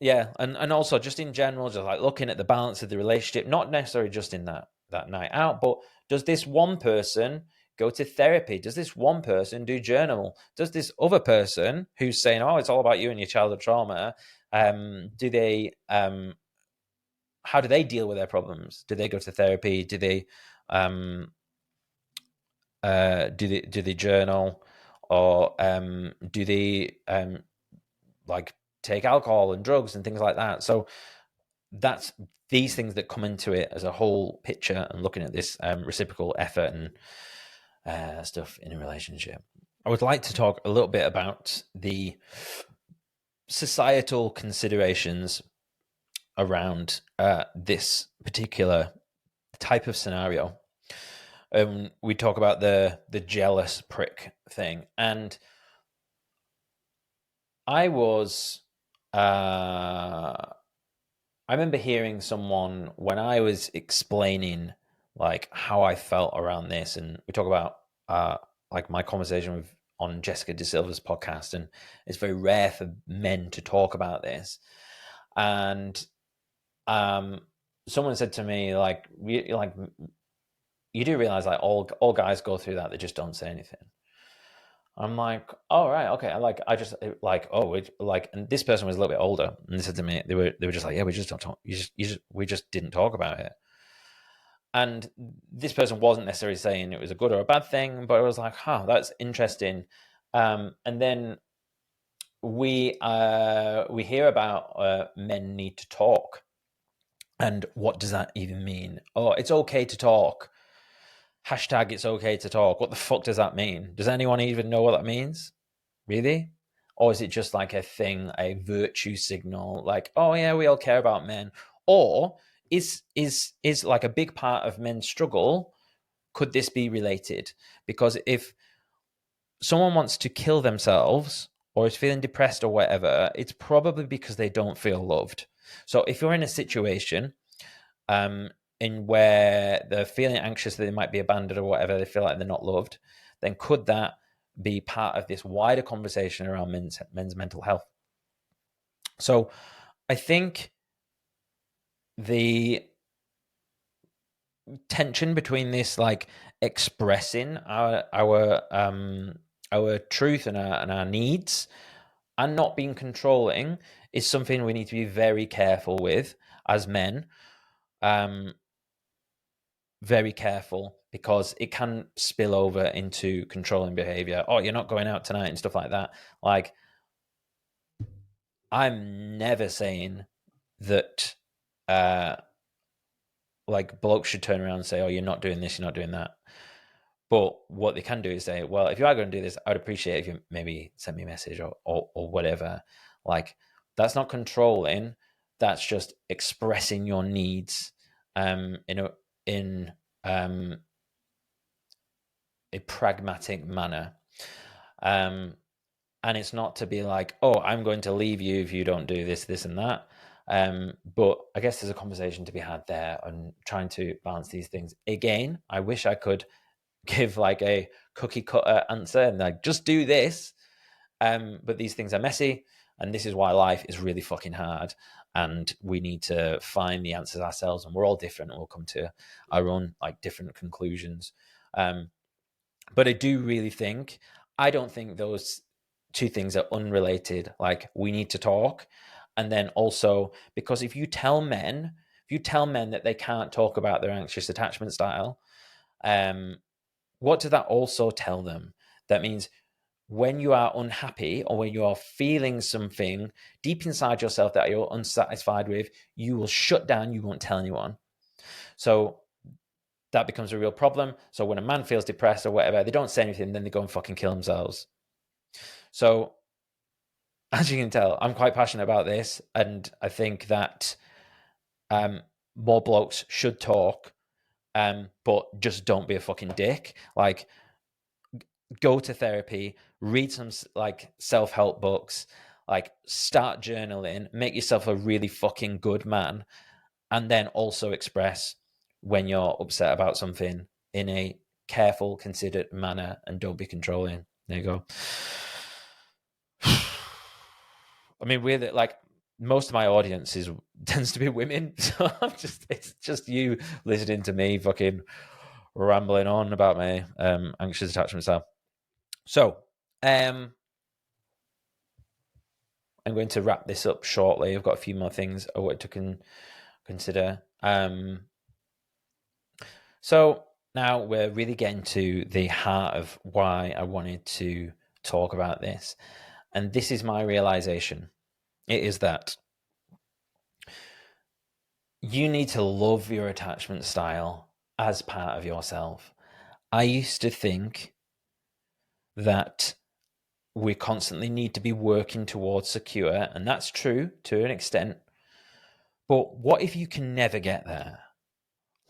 Yeah, and also just in general, just like looking at the balance of the relationship, not necessarily just in that night out, but does this one person go to therapy? Does this one person do journal? Does this other person who's saying, "Oh, it's all about you and your childhood trauma," do they how do they deal with their problems? Do they go to therapy? Do they do they journal, or do they like take alcohol and drugs and things like that? So that's these things that come into it as a whole picture, and looking at this reciprocal effort and stuff in a relationship. I would like to talk a little bit about the societal considerations around this particular type of scenario. We talk about the jealous prick thing, and I remember hearing someone when I was explaining like how I felt around this, and we talk about like my conversation with on Jessica De Silva's podcast, and it's very rare for men to talk about this. And someone said to me, like, you do realize like all guys go through that, they just don't say anything. I'm like, oh right, okay. I just like, oh, like, and this person was a little bit older, and they said to me, they were just like, yeah, we just don't talk. We just didn't talk about it. And this person wasn't necessarily saying it was a good or a bad thing, but it was like, huh, that's interesting. And then we hear about men need to talk, and what does that even mean? Oh, it's okay to talk. Hashtag it's okay to talk. What the fuck does that mean? Does anyone even know what that means? Really? Or is it just like a thing, a virtue signal, like, oh yeah, we all care about men? Or is like a big part of men's struggle, could this be related? Because if someone wants to kill themselves or is feeling depressed or whatever, it's probably because they don't feel loved. So if you're in a situation in where they're feeling anxious that they might be abandoned or whatever, they feel like they're not loved, then could that be part of this wider conversation around men's mental health? So I think the tension between this, like, expressing our truth and our needs, and not being controlling, is something we need to be very careful with as men. Very careful, because it can spill over into controlling behavior. Oh, you're not going out tonight and stuff like that. Like, I'm never saying that like blokes should turn around and say, oh, you're not doing this, you're not doing that. But what they can do is say, well, if you are going to do this, I would appreciate if you maybe send me a message or whatever. Like, that's not controlling. That's just expressing your needs in a pragmatic manner. And it's not to be like, oh, I'm going to leave you if you don't do this, this, and that. But I guess there's a conversation to be had there on trying to balance these things. Again, I wish I could give like a cookie cutter answer and like, just do this. But these things are messy, and this is why life is really fucking hard. And we need to find the answers ourselves, and we're all different, and we'll come to our own like different conclusions. But I do really think, I don't think those two things are unrelated. Like, we need to talk. And then also, because if you tell men that they can't talk about their anxious attachment style, what does that also tell them? That means when you are unhappy or when you are feeling something deep inside yourself that you're unsatisfied with, you will shut down, you won't tell anyone. So that becomes a real problem. So when a man feels depressed or whatever, they don't say anything, then they go and fucking kill themselves. So as you can tell, I'm quite passionate about this, and I think that more blokes should talk, but just don't be a fucking dick. Like, go to therapy, read some like self-help books, like start journaling, make yourself a really fucking good man, and then also express when you're upset about something in a careful, considered manner, and don't be controlling. There you go. I mean, we're like, most of my audience tends to be women, so it's just you listening to me fucking rambling on about my anxious attachment style. So, I'm going to wrap this up shortly. I've got a few more things I want to consider. So now we're really getting to the heart of why I wanted to talk about this. And this is my realization. It is that you need to love your attachment style as part of yourself. I used to think that we constantly need to be working towards secure, and that's true to an extent. But what if you can never get there?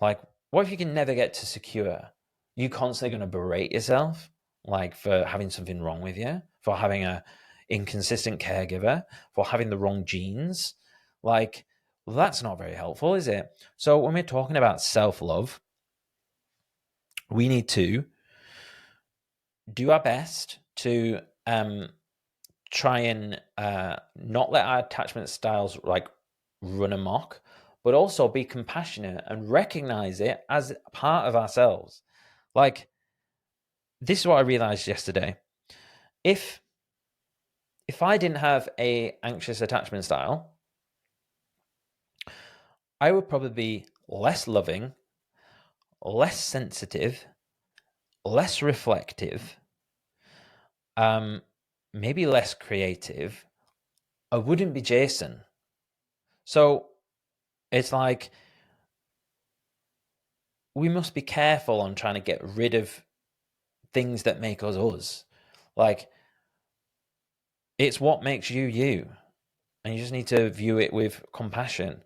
Like, what if you can never get to secure? You constantly going to berate yourself, like for having something wrong with you, for having a inconsistent caregiver, for having the wrong genes. Like, well, that's not very helpful, is it? So when we're talking about self-love, we need to do our best to try and not let our attachment styles like run amok, but also be compassionate and recognize it as part of ourselves. Like, this is what I realized yesterday. If I didn't have a anxious attachment style, I would probably be less loving, less sensitive, less reflective, maybe less creative. I wouldn't be Jason. So it's like, we must be careful on trying to get rid of things that make us us. Like, it's what makes you you, and you just need to view it with compassion.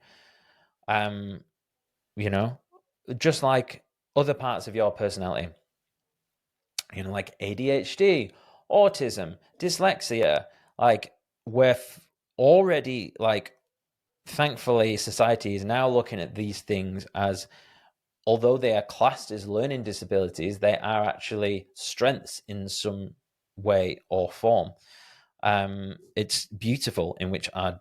You know, just like other parts of your personality, you know, like ADHD, autism, dyslexia. Like, we're already, like, thankfully society is now looking at these things as, although they are classed as learning disabilities, they are actually strengths in some way or form. It's beautiful in which our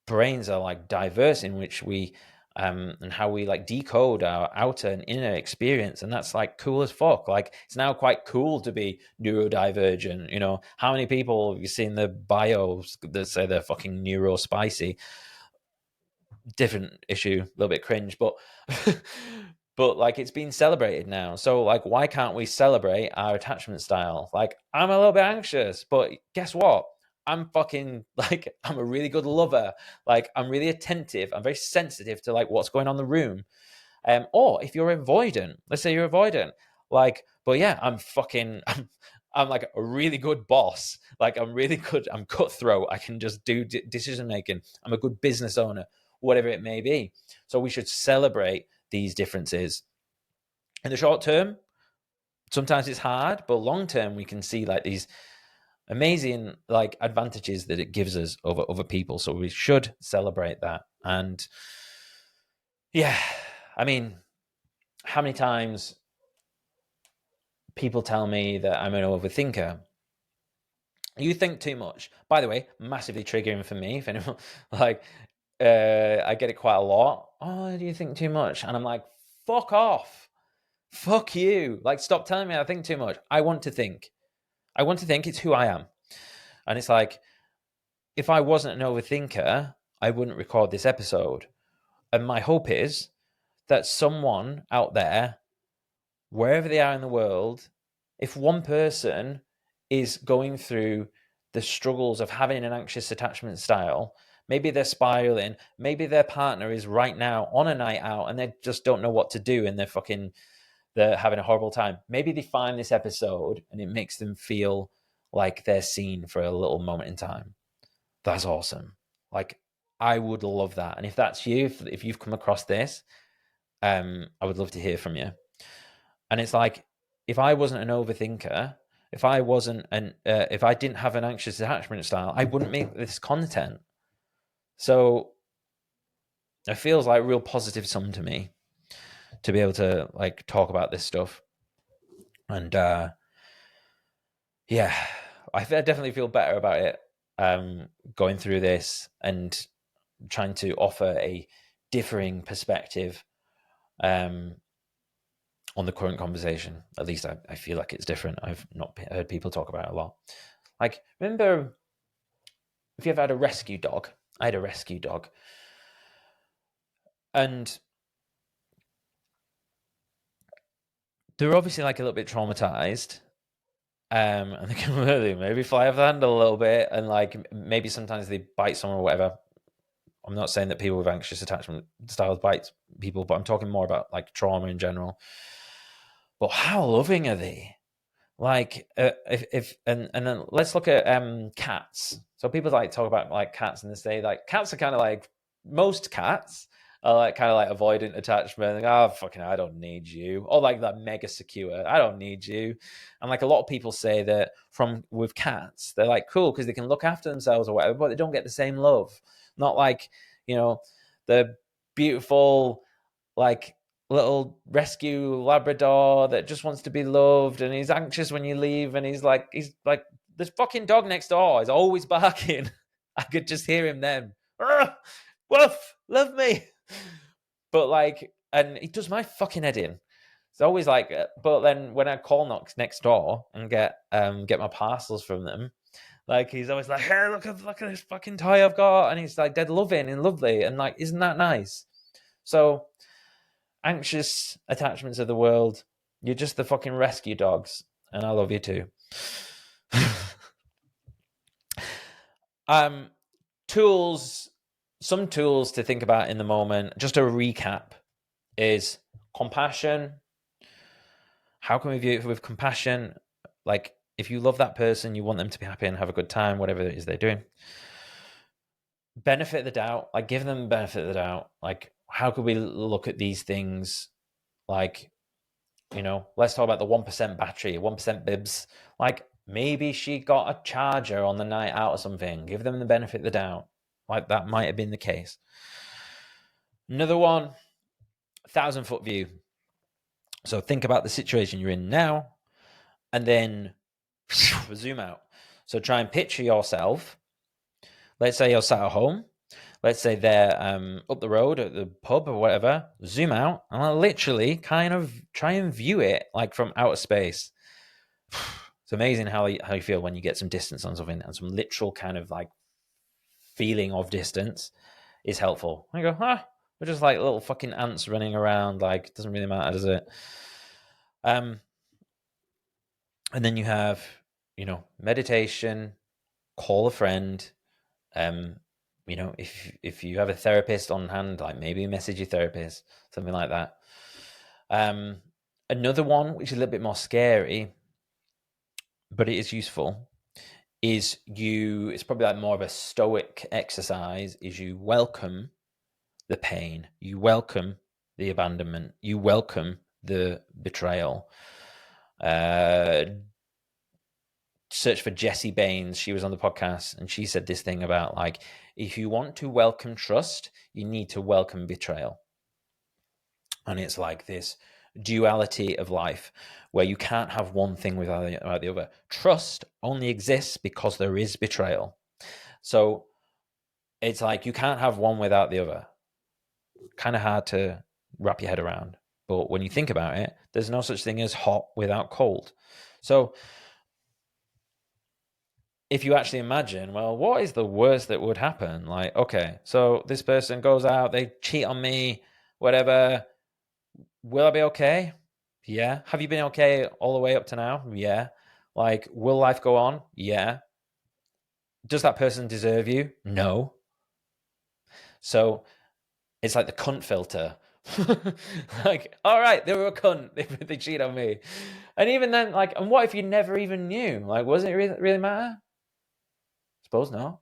brains are like diverse, in which we and how we like decode our outer and inner experience, and that's like cool as fuck. Like, it's now quite cool to be neurodivergent. You know, how many people have you seen the bios that say they're fucking neurospicy? Different issue, a little bit cringe, but but like, it's been celebrated now. So like, why can't we celebrate our attachment style? Like, I'm a little bit anxious, but guess what? I'm fucking like, I'm a really good lover. Like, I'm really attentive. I'm very sensitive to like what's going on in the room. Or if you're avoidant, let's say you're avoidant, like, but yeah, I'm like a really good boss. Like, I'm really good. I'm cutthroat. I can just do decision making. I'm a good business owner, whatever it may be. So we should celebrate these differences. In the short term, sometimes it's hard, but long term, we can see like these amazing like advantages that it gives us over other people. So we should celebrate that. And yeah, I mean, how many times people tell me that I'm an overthinker? You think too much. By the way, massively triggering for me. If anyone like, I get it quite a lot. Oh, do you think too much? And I'm like, fuck off. Fuck you. Like, stop telling me I think too much. I want to think. I want to think. It's who I am. And it's like, if I wasn't an overthinker, I wouldn't record this episode. And my hope is that someone out there wherever they are in the world, if one person is going through the struggles of having an anxious attachment style, maybe they're spiraling, maybe their partner is right now on a night out and they just don't know what to do and they're having a horrible time. Maybe they find this episode and it makes them feel like they're seen for a little moment in time. That's awesome. Like, I would love that. And if that's you, if you've come across this, I would love to hear from you. And it's like, if I wasn't an overthinker, if I didn't have an anxious attachment style, I wouldn't make this content. So it feels like a real positive sum to me to be able to like talk about this stuff. And yeah, I definitely feel better about it, going through this and trying to offer a differing perspective on the current conversation. At least I feel like it's different. I've not heard people talk about it a lot. Like, remember, if you ever had a rescue dog? I had a rescue dog. And they were obviously like a little bit traumatized. And they can really maybe fly off the handle a little bit, and like maybe sometimes they bite someone or whatever. I'm not saying that people with anxious attachment styles bite people, but I'm talking more about like trauma in general. But how loving are they? Like, if and then let's look at cats. So people like talk about like cats, and they say like cats are kind of like, most cats are like kind of like avoidant attachment. Like, oh fucking, I don't need you, or like that mega secure, I don't need you. And like a lot of people say that with cats, they're like cool because they can look after themselves or whatever, but they don't get the same love. Not like, the beautiful like little rescue Labrador that just wants to be loved, and he's anxious when you leave, and he's like this fucking dog next door is always barking. I could just hear him then. Woof, love me. But like, and he does my fucking head in. It's always like, but then when I call next door and get my parcels from them, like he's always like, hey, look at this fucking toy I've got, and he's like dead loving and lovely, and like, isn't that nice? So anxious attachments of the world, you're just the fucking rescue dogs, and I love you too. Some tools to think about in the moment, just a recap, is compassion. How can we view it with compassion? Like, if you love that person, you want them to be happy and have a good time, whatever it is they're doing. Benefit of the doubt, like give them benefit of the doubt. Like, how could we look at these things? Like, let's talk about the 1% battery, 1% bibs. Like, maybe she got a charger on the night out or something. Give them the benefit of the doubt. Like, that might have been the case. Another one, 1,000-foot view. So think about the situation you're in now, and then zoom out. So try and picture yourself. Let's say you're sat at home. Let's say they're up the road at the pub or whatever. Zoom out and I'll literally kind of try and view it like from outer space. It's amazing how you feel when you get some distance on something, and some literal kind of like feeling of distance is helpful. I go, we're just like little fucking ants running around. Like, it doesn't really matter, does it? And then you have, meditation, call a friend. If you have a therapist on hand, like maybe message your therapist, something like that. Another one, which is a little bit more scary, but it is useful, is it's probably like more of a stoic exercise, is you welcome the pain, you welcome the abandonment, you welcome the betrayal. Search for Jessie Baines. She was on the podcast and she said this thing about like, if you want to welcome trust, you need to welcome betrayal. And it's like this duality of life where you can't have one thing without the other. Trust only exists because there is betrayal. So it's like you can't have one without the other. Kind of hard to wrap your head around. But when you think about it, there's no such thing as hot without cold. So if you actually imagine, well, what is the worst that would happen? Like, okay, so this person goes out, they cheat on me, whatever. Will I be okay? Yeah. Have you been okay all the way up to now? Yeah. Like, will life go on? Yeah. Does that person deserve you? No. So it's like the cunt filter. Like, all right, they were a cunt. They cheat on me. And even then, like, and what if you never even knew? Like, does it really matter? Suppose no.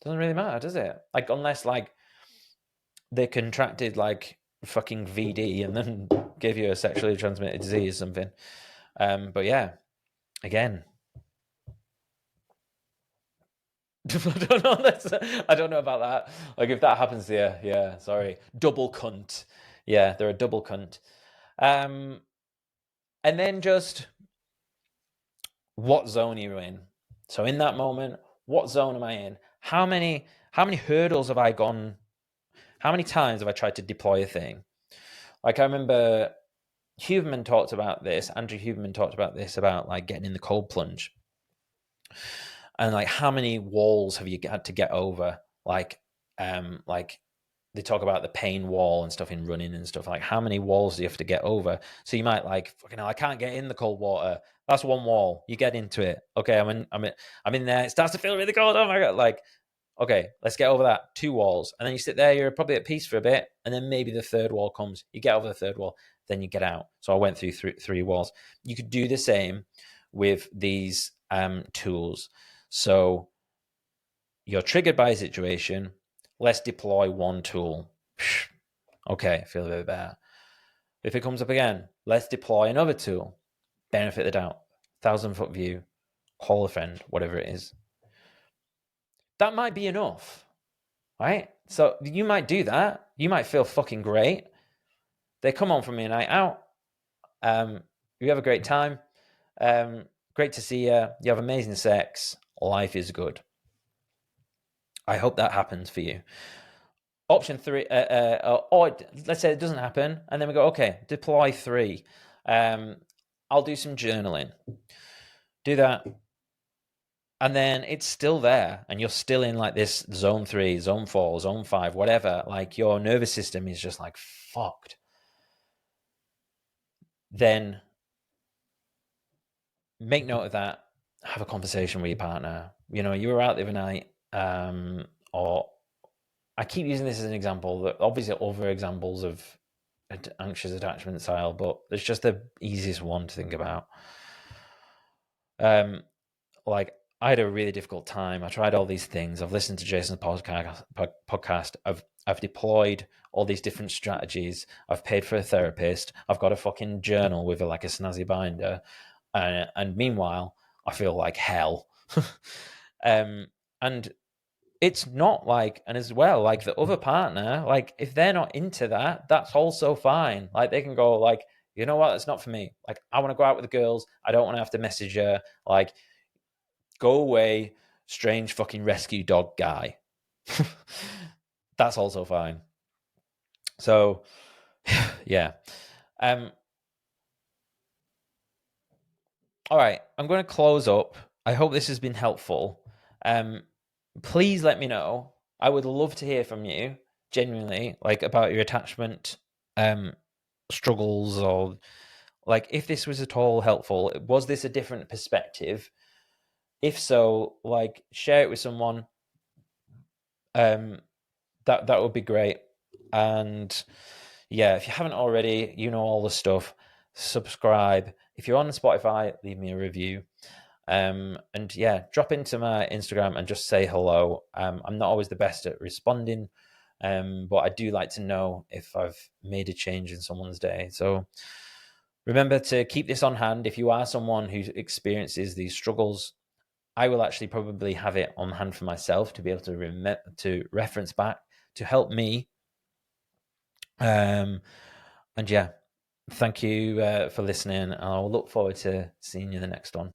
Doesn't really matter, does it? Like, unless like they contracted like fucking VD and then gave you a sexually transmitted disease or something. But yeah, again, I don't know about that. Like, if that happens to you, yeah, sorry, double cunt. Yeah, they're a double cunt. And then just what zone are you in? So in that moment, what zone am I in? How many hurdles have I gone? How many times have I tried to deploy a thing? Like, I remember Huberman talked about this. Andrew Huberman talked about this, about like getting in the cold plunge, and like how many walls have you had to get over? Like they talk about the pain wall and stuff in running and stuff. Like, how many walls do you have to get over? So you might like, fucking hell, I can't get in the cold water. That's one wall. You get into it. Okay, I'm in there. It starts to feel really cold. Oh my god! Like, okay, let's get over that. Two walls, and then you sit there. You're probably at peace for a bit, and then maybe the third wall comes. You get over the third wall, then you get out. So I went through three walls. You could do the same with these tools. So you're triggered by a situation. Let's deploy one tool. Okay, I feel a bit better. If it comes up again, let's deploy another tool. Benefit the doubt. 1,000-foot view. Call a friend, whatever it is. That might be enough, right? So you might do that. You might feel fucking great. They come on from your night out. You have a great time. Great to see you. You have amazing sex. Life is good. I hope that happens for you. Option three, or let's say it doesn't happen, and then we go, okay, deploy 3. I'll do some journaling. Do that, and then it's still there, and you're still in like this zone 3, zone 4, zone 5, whatever. Like, your nervous system is just like fucked. Then make note of that. Have a conversation with your partner. You know, you were out the other night, or I keep using this as an example. That obviously other examples of anxious attachment style, but it's just the easiest one to think about. Like, I had a really difficult time. I tried all these things. I've listened to Jason's podcast. I've deployed all these different strategies. I've paid for a therapist. I've got a fucking journal with like a snazzy binder, and meanwhile, I feel like hell. And it's not like, and as well, like the other partner, like if they're not into that, that's also fine. Like, they can go like, you know what, it's not for me. Like, I want to go out with the girls. I don't want to have to message her. Like, go away, strange fucking rescue dog guy. That's also fine. So yeah. All right, I'm going to close up. I hope this has been helpful. Please let me know. I would love to hear from you, genuinely, like about your attachment struggles, or like if this was at all helpful. Was this a different perspective? If so, like, share it with someone. That would be great. And yeah, if you haven't already, you know all the stuff. Subscribe. If you're on Spotify, leave me a review. And yeah, drop into my Instagram and just say hello. I'm not always the best at responding, but I do like to know if I've made a change in someone's day. So remember to keep this on hand. If you are someone who experiences these struggles, I will actually probably have it on hand for myself to be able to reference back to help me. And yeah, thank you for listening. I'll look forward to seeing you in the next one.